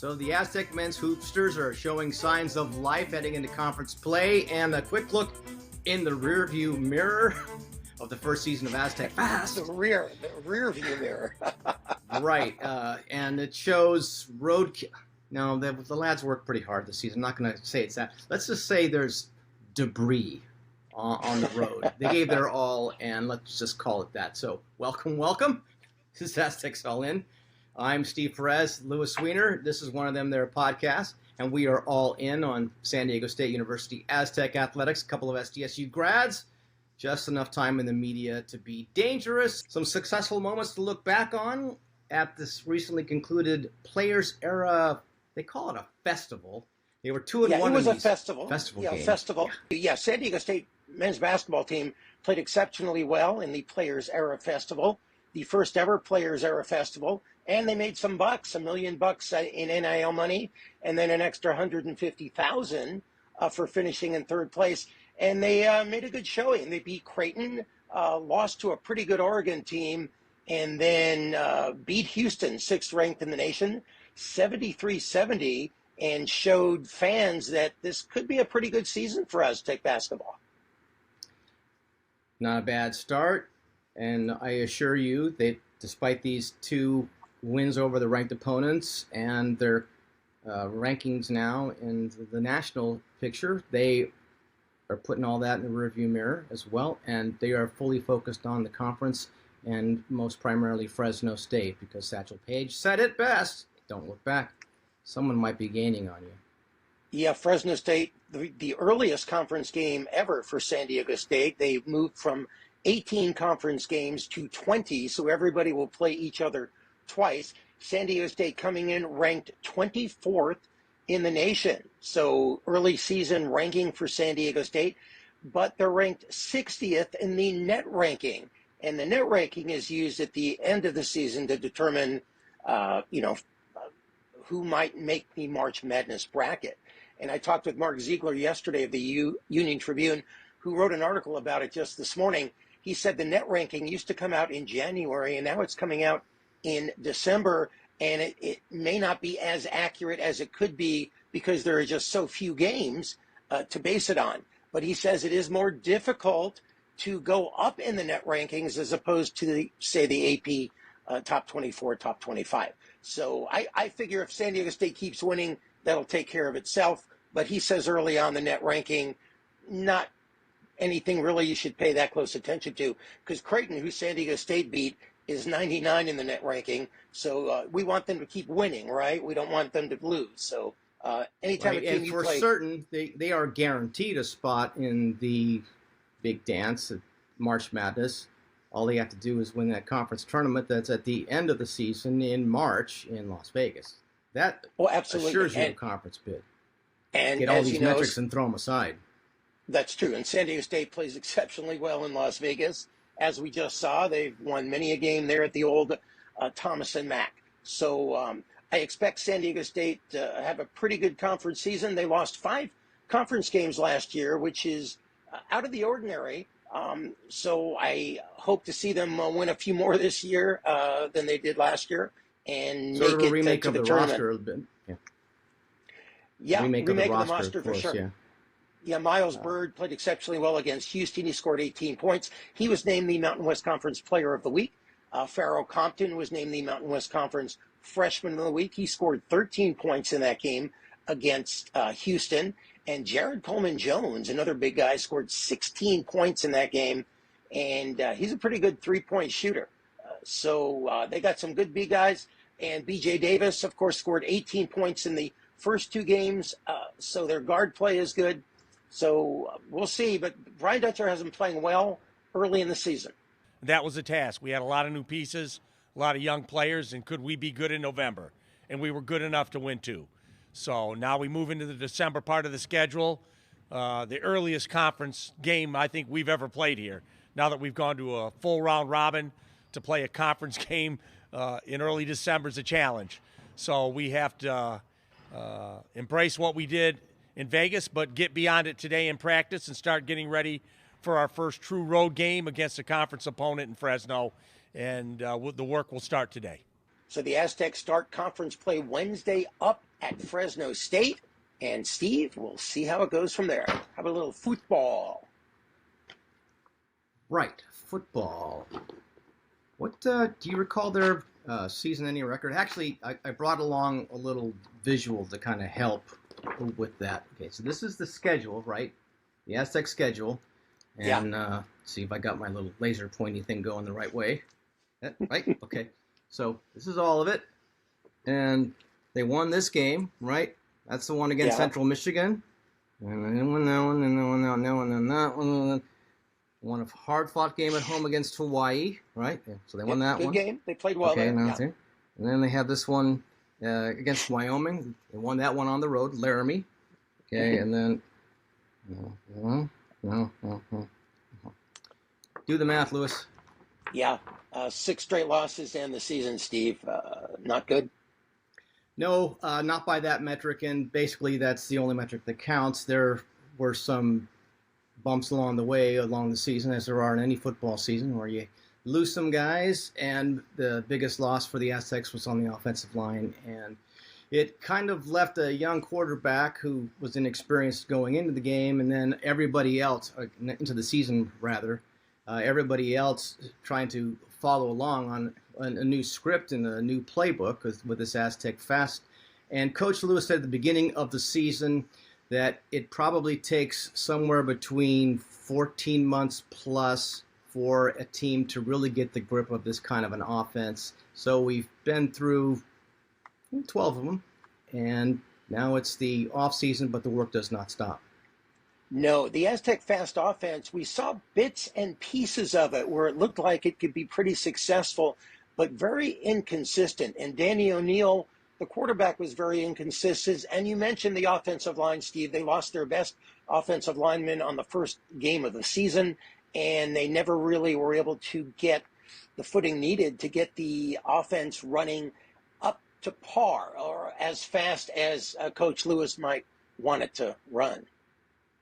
So the Aztec men's hoopsters are showing signs of life heading into conference play, and a quick look in the rearview mirror of the first season of Aztec Fast. The rear view mirror. Right, and it shows road. Now the lads worked pretty hard this season. I'm not going to say it's that. Let's just say there's debris on the road. They gave their all, and let's just call it that. So welcome. This is Aztecs All In. I'm Steve Perez, Lewis Weiner. This is one of them, their podcasts, and we are all in on San Diego State University Aztec athletics. A couple of SDSU grads, just enough time in the media to be dangerous. Some successful moments to look back on at this recently concluded Players Era. They call it a festival. They were 2-1. Yeah, it was a festival. Games. Festival. Yeah, San Diego State men's basketball team played exceptionally well in the Players Era Festival, the first ever Players Era Festival, and they made some bucks, $1 million in NIL money, and then an extra $150,000 for finishing in third place. And they made a good showing. They beat Creighton, lost to a pretty good Oregon team, and then beat Houston, 6th ranked in the nation, 73-70, and showed fans that this could be a pretty good season for Aztec basketball. Not a bad start, and I assure you that despite these two wins over the ranked opponents and their rankings now in the national picture, they are putting all that in the rearview mirror as well, and they are fully focused on the conference and most primarily Fresno State, because Satchel Paige said it best: don't look back. Someone might be gaining on you. Yeah, Fresno State, the earliest conference game ever for San Diego State. They moved from 18 conference games to 20, so everybody will play each other twice. San Diego State coming in ranked 24th in the nation. So early season ranking for San Diego State, but they're ranked 60th in the net ranking. And the net ranking is used at the end of the season to determine, who might make the March Madness bracket. And I talked with Mark Ziegler yesterday of the Union Tribune, who wrote an article about it just this morning. He said the net ranking used to come out in January, and now it's coming out in December, and it may not be as accurate as it could be because there are just so few games to base it on. But he says it is more difficult to go up in the net rankings as opposed to, the AP top 24, top 25. So I figure if San Diego State keeps winning, that'll take care of itself. But he says early on the net ranking, not anything really you should pay that close attention to, because Creighton, who San Diego State beat, is 99 in the net ranking. So we want them to keep winning, right? We don't want them to lose. So anytime right. a team and you for play, certain, they are guaranteed a spot in the big dance at March Madness. All they have to do is win that conference tournament that's at the end of the season in March in Las Vegas. That absolutely assures you a conference bid. And get all these metrics and throw them aside. That's true. And San Diego State plays exceptionally well in Las Vegas. As we just saw, they've won many a game there at the old Thomas and Mack. So I expect San Diego State to have a pretty good conference season. They lost 5 conference games last year, which is out of the ordinary. So I hope to see them win a few more this year than they did last year, and sort make of a it remake to of the the tournament. roster a bit. Yeah, remake of the roster of for course, sure. Yeah. Yeah, Miles Byrd played exceptionally well against Houston. He scored 18 points. He was named the Mountain West Conference Player of the Week. Pharaoh Compton was named the Mountain West Conference Freshman of the Week. He scored 13 points in that game against Houston. And Jared Coleman-Jones, another big guy, scored 16 points in that game. And he's a pretty good three-point shooter. So they got some good big guys. And B.J. Davis, of course, scored 18 points in the first 2 games. So their guard play is good. So we'll see. But Brian Dutcher has been playing well early in the season. That was a task. We had a lot of new pieces, a lot of young players, and could we be good in November? And we were good enough to win 2. So now we move into the December part of the schedule, the earliest conference game I think we've ever played here. Now that we've gone to a full round robin, to play a conference game in early December is a challenge. So we have to embrace what we did in Vegas, but get beyond it today in practice and start getting ready for our first true road game against a conference opponent in Fresno. And the work will start today. So the Aztecs start conference play Wednesday up at Fresno State. And Steve, we'll see how it goes from there. How about a little football? Right, football. What do you recall their season-ending record? Actually, I brought along a little visual to kind of help with that. Okay, so this is the schedule, right? The Aztec schedule. And see if I got my little laser pointy thing going the right way. Right? Okay. So this is all of it. And they won this game, right? That's the one against Central Michigan. And then they won that one, and then won that one. Won a hard-fought game at home against Hawaii, right? Yeah, so they won that good one. Good game. They played well there. And then they had this one against Wyoming. They won that one on the road, Laramie. Okay, and then... Do the math, Lewis. Yeah, 6 straight losses in the season, Steve. Not good. No, not by that metric, and basically that's the only metric that counts. There were some bumps along the way along the season, as there are in any football season, where you lose some guys, and the biggest loss for the Aztecs was on the offensive line, and it kind of left a young quarterback who was inexperienced going into the game, and then everybody else, into the season rather, everybody else trying to follow along on a new script and a new playbook with this Aztec Fast. And Coach Lewis said at the beginning of the season that it probably takes somewhere between 14 months plus for a team to really get the grip of this kind of an offense. So we've been through 12 of them, and now it's the off season, but the work does not stop. No, the Aztec Fast offense, we saw bits and pieces of it where it looked like it could be pretty successful, but very inconsistent. And Danny O'Neill, the quarterback, was very inconsistent. And you mentioned the offensive line, Steve. They lost their best offensive lineman on the first game of the season, and they never really were able to get the footing needed to get the offense running up to par or as fast as Coach Lewis might want it to run.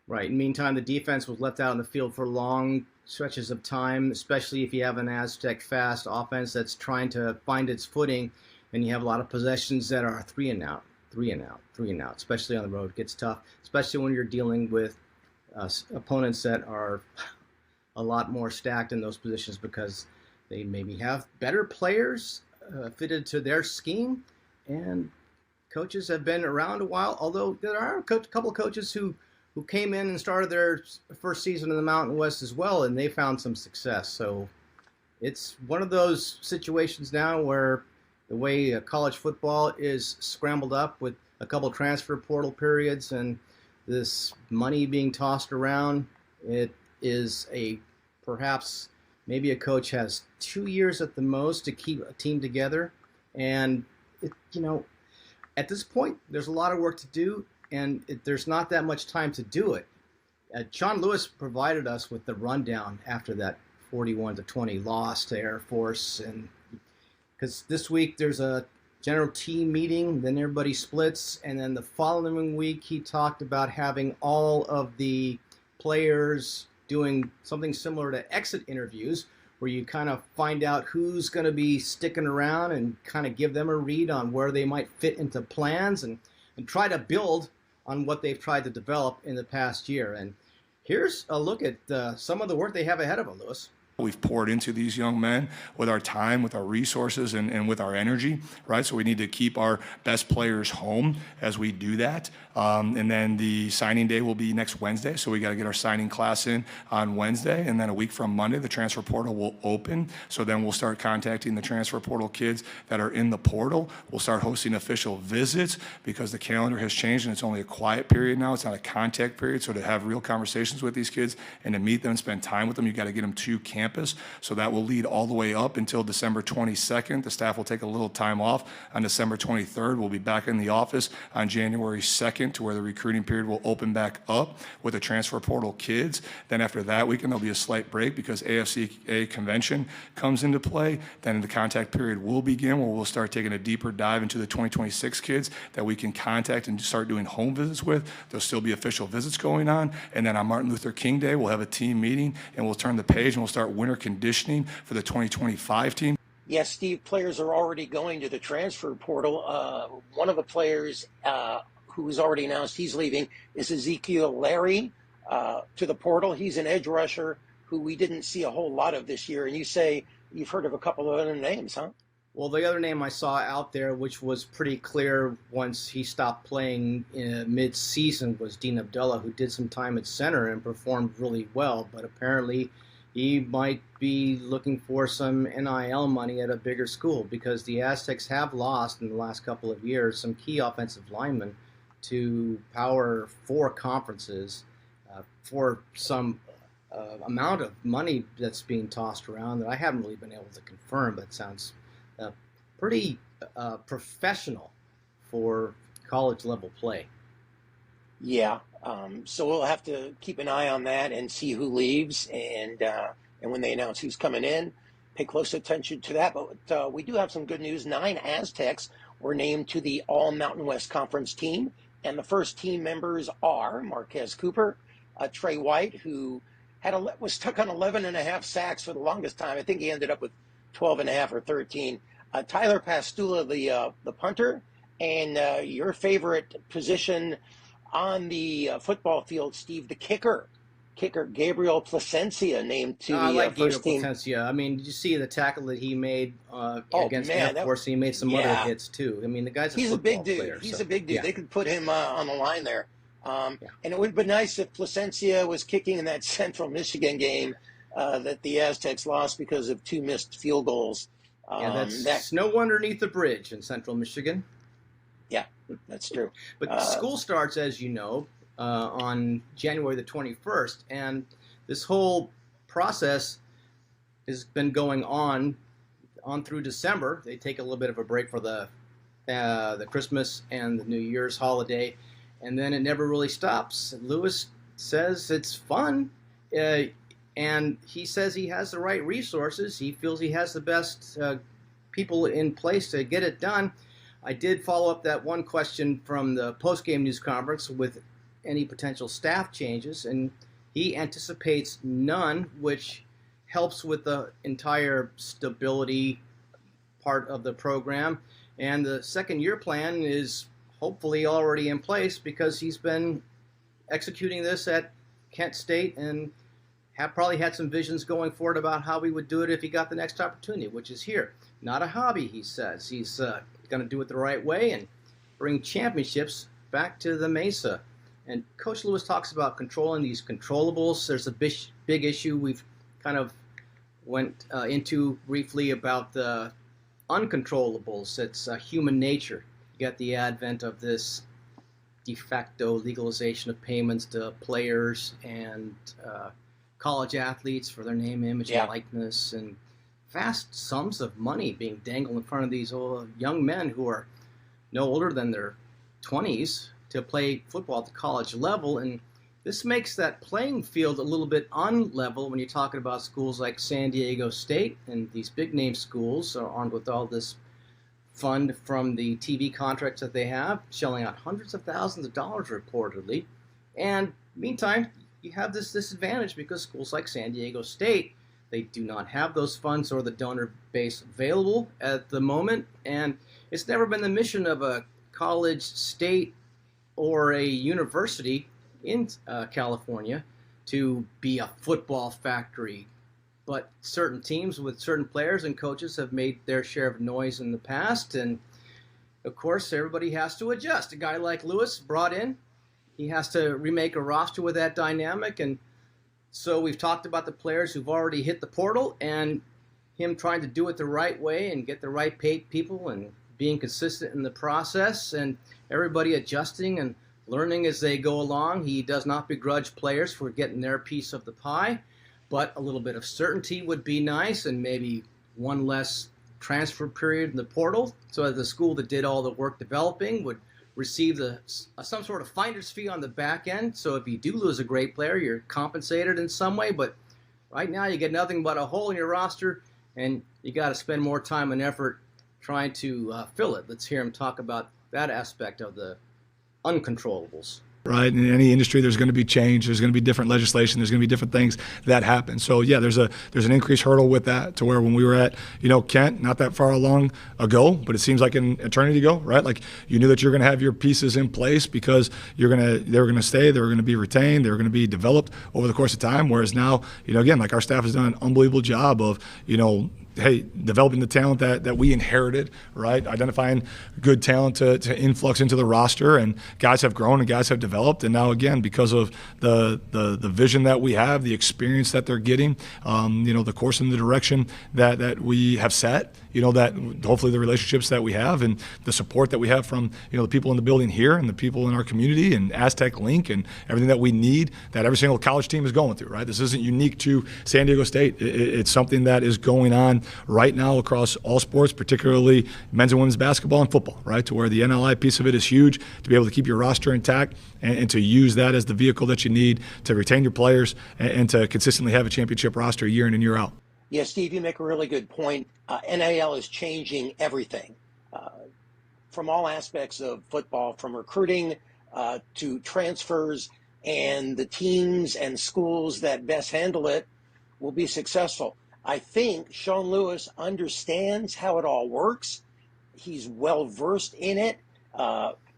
Right. In the meantime, the defense was left out in the field for long stretches of time, especially if you have an Aztec Fast offense that's trying to find its footing, and you have a lot of possessions that are 3 and out, especially on the road. It gets tough, especially when you're dealing with opponents that are a lot more stacked in those positions because they maybe have better players fitted to their scheme, and coaches have been around a while, although there are a couple of coaches who came in and started their first season in the Mountain West as well, and they found some success. So it's one of those situations now where the way college football is scrambled up with a couple transfer portal periods and this money being tossed around, it is perhaps maybe a coach has 2 years at the most to keep a team together. And, at this point, there's a lot of work to do, and there's not that much time to do it. John Lewis provided us with the rundown after that 41-20 loss to Air Force, and because this week there's a general team meeting, then everybody splits, and then the following week he talked about having all of the players doing something similar to exit interviews, where you kind of find out who's going to be sticking around and kind of give them a read on where they might fit into plans and try to build on what they've tried to develop in the past year. And here's a look at some of the work they have ahead of them, Lewis. We've poured into these young men with our time, with our resources, and with our energy, right? So we need to keep our best players home as we do that. And then the signing day will be next Wednesday, so we got to get our signing class in on Wednesday. And then a week from Monday, the transfer portal will open. So then we'll start contacting the transfer portal kids that are in the portal. We'll start hosting official visits because the calendar has changed and it's only a quiet period now. It's not a contact period. So to have real conversations with these kids and to meet them and spend time with them, you got to get them to campus. So that will lead all the way up until December 22nd. The staff will take a little time off on December 23rd. We'll be back in the office on January 2nd to where the recruiting period will open back up with the transfer portal kids. Then after that weekend, there'll be a slight break because AFCA convention comes into play. Then the contact period will begin where we'll start taking a deeper dive into the 2026 kids that we can contact and start doing home visits with. There'll still be official visits going on. And then on Martin Luther King Day, we'll have a team meeting and we'll turn the page and we'll start winter conditioning for the 2025 team. Yes, Steve, players are already going to the transfer portal. One of the players who's already announced he's leaving is Ezekiel Larry to the portal. He's an edge rusher who we didn't see a whole lot of this year. And you say you've heard of a couple of other names, huh? Well, the other name I saw out there, which was pretty clear once he stopped playing mid-season, was Dean Abdullah, who did some time at center and performed really well. But apparently he might be looking for some NIL money at a bigger school, because the Aztecs have lost in the last couple of years some key offensive linemen to Power 4 conferences for some amount of money that's being tossed around that I haven't really been able to confirm, but sounds pretty professional for college level play. Yeah, so we'll have to keep an eye on that and see who leaves, and when they announce who's coming in, pay close attention to that. But we do have some good news. 9 Aztecs were named to the All Mountain West Conference team, and the first team members are Marquez Cooper, Trey White, who was stuck on 11.5 sacks for the longest time. I think he ended up with 12.5 or 13. Tyler Pastula, the punter, and your favorite position on the football field, Steve, the kicker. Kicker Gabriel Placencia named to I the like first team. Placencia. I mean, did you see the tackle that he made against man, Air Force? He made some other hits too. I mean, the guy's he's a big dude. player, He's so, a big dude. yeah. They could put him on the line there. And it would be nice if Placencia was kicking in that Central Michigan game that the Aztecs lost because of 2 missed field goals. That's snow underneath the bridge in Central Michigan. Yeah, that's true. But school starts, as you know, on January the 21st, and this whole process has been going on through December. They take a little bit of a break for the Christmas and the New Year's holiday, and then it never really stops. Lewis says it's fun, and he says he has the right resources. He feels he has the best people in place to get it done. I did follow up that one question from the post-game news conference with any potential staff changes, and he anticipates none, which helps with the entire stability part of the program. And the second-year plan is hopefully already in place because he's been executing this at Kent State and probably had some visions going forward about how he would do it if he got the next opportunity, which is here. Not a hobby, he says. He's going to do it the right way and bring championships back to the Mesa. And Coach Lewis talks about controlling these controllables. There's a big issue we've kind of went into briefly about the uncontrollables. It's human nature. You got the advent of this de facto legalization of payments to players and college athletes for their name, image, and likeness, and vast sums of money being dangled in front of these young men who are no older than their 20s to play football at the college level. And this makes that playing field a little bit unlevel when you're talking about schools like San Diego State and these big-name schools are armed with all this fund from the TV contracts that they have, shelling out hundreds of thousands of dollars reportedly. And meantime, you have this disadvantage because schools like San Diego State, they do not have those funds or the donor base available at the moment. And it's never been the mission of a college, state, or a university in California to be a football factory. But certain teams with certain players and coaches have made their share of noise in the past. And, of course, everybody has to adjust. A guy like Lewis brought in, he has to remake a roster with that dynamic. And so we've talked about the players who've already hit the portal and him trying to do it the right way and get the right paid people and being consistent in the process and everybody adjusting and learning as they go along. He does not begrudge players for getting their piece of the pie, but a little bit of certainty would be nice and maybe one less transfer period in the portal so that the school that did all the work developing would receive some sort of finder's fee on the back end. So if you do lose a great player, you're compensated in some way. But right now you get nothing but a hole in your roster, and you got to spend more time and effort trying to fill it. Let's hear him talk about that aspect of the uncontrollables. right? In any industry, there's going to be change. There's going to be different legislation. There's going to be different things that happen. So yeah, there's an increased hurdle with that, to where when we were at, Kent, not that far along ago, but it seems like an eternity ago, right? Like, you knew that you're going to have your pieces in place because they were going to stay, they were going to be retained, they were going to be developed over the course of time. Whereas now, again, like, our staff has done an unbelievable job of, developing the talent that we inherited, right? Identifying good talent to influx into the roster, and guys have grown and guys have developed. And now, again, because of the vision that we have, the experience that they're getting, the course and the direction that we have set, that hopefully the relationships that we have and the support that we have from, the people in the building here and the people in our community and Aztec Link and everything that we need, that every single college team is going through, right? This isn't unique to San Diego State. It's something that is going on right now across all sports, particularly men's and women's basketball and football, right? To where the NLI piece of it is huge, to be able to keep your roster intact and to use that as the vehicle that you need to retain your players and to consistently have a championship roster year in and year out. Yeah, Steve, you make a really good point. NIL is changing everything from all aspects of football, from recruiting to transfers, and the teams and schools that best handle it will be successful. I think Sean Lewis understands how it all works. He's well versed in it.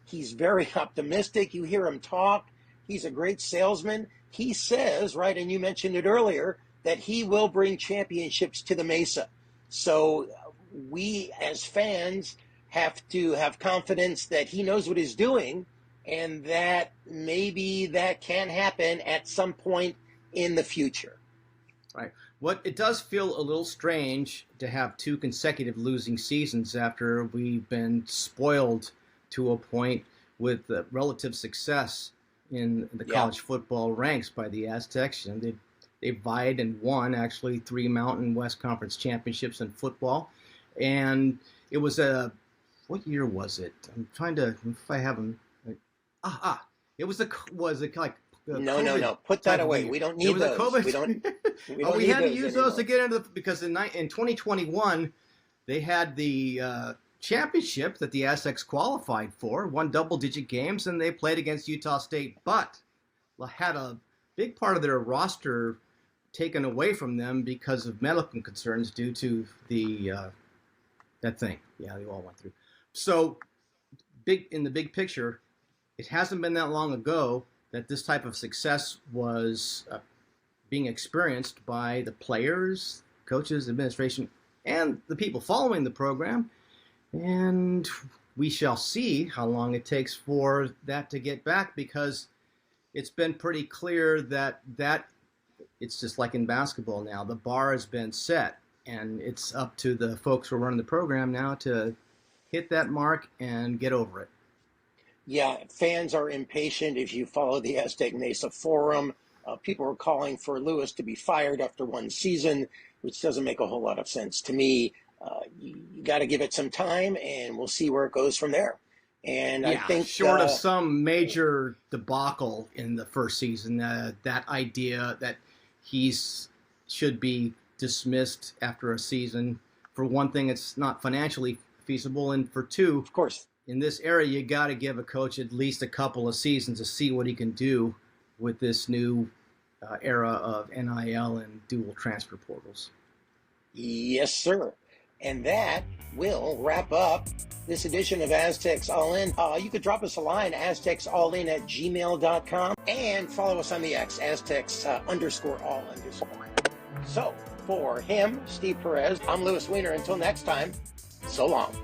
He's very optimistic. You hear him talk. He's a great salesman. He says, right, and you mentioned it earlier, that he will bring championships to the Mesa. So we as fans have to have confidence that he knows what he's doing, and that maybe that can happen at some point in the future. Right. It does feel a little strange to have 2 consecutive losing seasons after we've been spoiled to a point with relative success in the college football ranks by the Aztecs. And they vied and won, actually, 3 Mountain West Conference championships in football. And it was what year was it? I'm trying to, if I have them. It was like, No. Put that away. We don't need those. We had to use those to get into because in 2021 they had the championship that the Aztecs qualified for, won double-digit games, and they played against Utah State, but had a big part of their roster taken away from them because of medical concerns due to that thing. Yeah, they all went through. So, in the big picture, it hasn't been that long ago that this type of success was being experienced by the players, coaches, administration, and the people following the program. And we shall see how long it takes for that to get back, because it's been pretty clear that it's just like in basketball now. The bar has been set, and it's up to the folks who are running the program now to hit that mark and get over it. Yeah, fans are impatient. If you follow the Aztec Mesa forum, people are calling for Lewis to be fired after 1 season, which doesn't make a whole lot of sense to me. You got to give it some time, and we'll see where it goes from there. And I think short of some major debacle in the first season, that idea that he should be dismissed after a season, for one thing, it's not financially feasible, and for 2, of course, in this era, you got to give a coach at least a couple of seasons to see what he can do with this new era of NIL and dual transfer portals. Yes, sir. And that will wrap up this edition of Aztecs All In. You could drop us a line, aztecsallin@gmail.com, and follow us on the X, Aztecs _all_. So, for him, Steve Perez, I'm Louis Weiner. Until next time, so long.